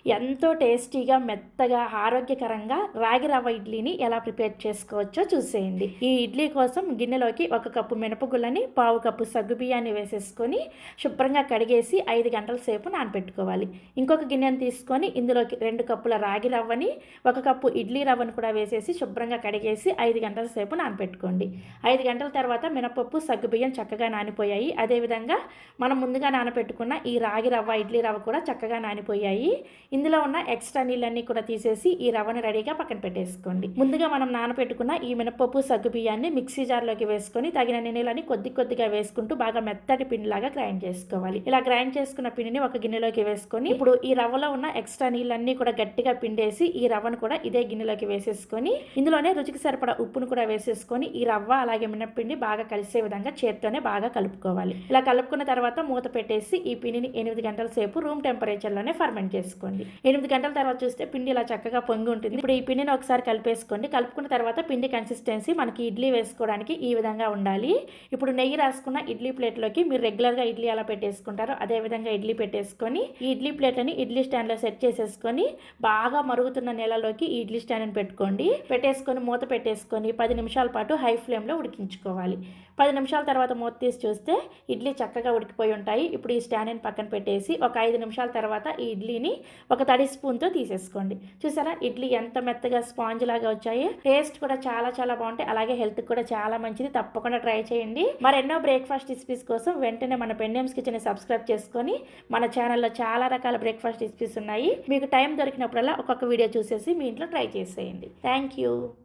ఎంతో టేస్టీగా మెత్తగా ఆరోగ్యకరంగా రాగి రవ్వ ఇడ్లీని ఎలా ప్రిపేర్ చేసుకోవచ్చో చూసేయండి. ఈ ఇడ్లీ కోసం గిన్నెలోకి 1 కప్పు మినపగుళ్ళని, పావు కప్పు సగ్గుబియ్యాన్ని వేసేసుకొని శుభ్రంగా కడిగేసి 5 గంటల సేపు నానబెట్టుకోవాలి. ఇంకొక గిన్నెను తీసుకొని ఇందులోకి 2 కప్పుల రాగి రవ్వని, 1 కప్పు ఇడ్లీ రవ్వను కూడా వేసేసి శుభ్రంగా కడిగేసి 5 గంటల సేపు నానబెట్టుకోండి. 5 గంటల తర్వాత మినపప్పు సగ్గుబియ్యం చక్కగా నానిపోయాయి. అదేవిధంగా మనం ముందుగా నానబెట్టుకున్న ఈ రాగి రవ్వ, ఇడ్లీ రవ్వ కూడా చక్కగా నానిపోయాయి. ఇందులో ఉన్న ఎక్స్ట్రా నీళ్ళన్నీ కూడా తీసేసి ఈ రవ్వను రెడీగా పక్కన పెట్టేసుకోండి. ముందుగా మనం నానబెట్టుకున్న ఈ మినపప్పు సగ్గు బియ్యాన్ని మిక్సీ జార్లోకి వేసుకొని తగిన నీళ్ళని కొద్దిగా వేసుకుంటూ బాగా మెత్తటి పిండిలాగా గ్రైండ్ చేసుకోవాలి. ఇలా గ్రైండ్ చేసుకున్న పిండిని ఒక గిన్నెలోకి వేసుకొని ఇప్పుడు ఈ రవ్వలో ఉన్న ఎక్స్ట్రా నీళ్ళన్నీ కూడా గట్టిగా పిండేసి ఈ రవ్వను కూడా ఇదే గిన్నెలోకి వేసేసుకొని ఇందులోనే రుచికి సరిపడా ఉప్పును కూడా వేసేసుకొని ఈ రవ్వ అలాగే మినప్పిండి బాగా కలిసే విధంగా చేత్తోనే బాగా కలుపుకోవాలి. ఇలా కలుపుకున్న తర్వాత మూత పెట్టేసి ఈ పిండిని 8 గంటల సేపు రూమ్ టెంపరేచర్లోనే ఫర్మెంట్ చేసుకోండి. 8 గంటల తర్వాత చూస్తే పిండి ఇలా చక్కగా పొంగి ఉంటుంది. ఇప్పుడు ఈ పిండిని ఒకసారి కలిపేసుకోండి. కలుపుకున్న తర్వాత పిండి కన్సిస్టెన్సీ మనకి ఇడ్లీ వేసుకోవడానికి ఈ విధంగా ఉండాలి. ఇప్పుడు నెయ్యి రాసుకున్న ఇడ్లీ ప్లేట్లోకి మీరు రెగ్యులర్గా ఇడ్లీ ఎలా పెట్టేసుకుంటారో అదే విధంగా ఇడ్లీ పెట్టేసుకొని ఈ ఇడ్లీ ప్లేట్లని ఇడ్లీ స్టాండ్లో సెట్ చేసేసుకొని బాగా మరుగుతున్న నేలలోకి ఈ ఇడ్లీ స్టాండ్ని పెట్టుకోండి. పెట్టేసుకొని మూత పెట్టేసుకొని 10 నిమిషాల పాటు హై ఫ్లేమ్లో ఉడికించుకోవాలి. 10 నిమిషాల తర్వాత మూత తీసి చూస్తే ఇడ్లీ చక్కగా ఉడికిపోయి ఉంటాయి. ఇప్పుడు ఈ స్టాండ్ని పక్కన పెట్టేసి ఒక 5 నిమిషాల తర్వాత ఈ ఇడ్లీని ఒక తడి స్పూన్తో తీసేసుకోండి. చూసారా ఇడ్లీ ఎంత మెత్తగా స్పాంజ్ లాగా వచ్చాయి. టేస్ట్ కూడా చాలా బాగుంటాయి. అలాగే హెల్త్ కూడా చాలా మంచిది. తప్పకుండా ట్రై చేయండి. మరెన్నో బ్రేక్ఫాస్ట్ రెసిపీస్ కోసం వెంటనే మన పెన్నేమ్స్ కిచెన్ సబ్స్క్రైబ్ చేసుకొని మన ఛానల్లో చాలా రకాల బ్రేక్ఫాస్ట్ రెసిపీస్ ఉన్నాయి. మీకు టైం దొరికినప్పుడల్లా ఒక్కొక్క వీడియో చూసేసి మీ ఇంట్లో ట్రై చేసేయండి. Thank you.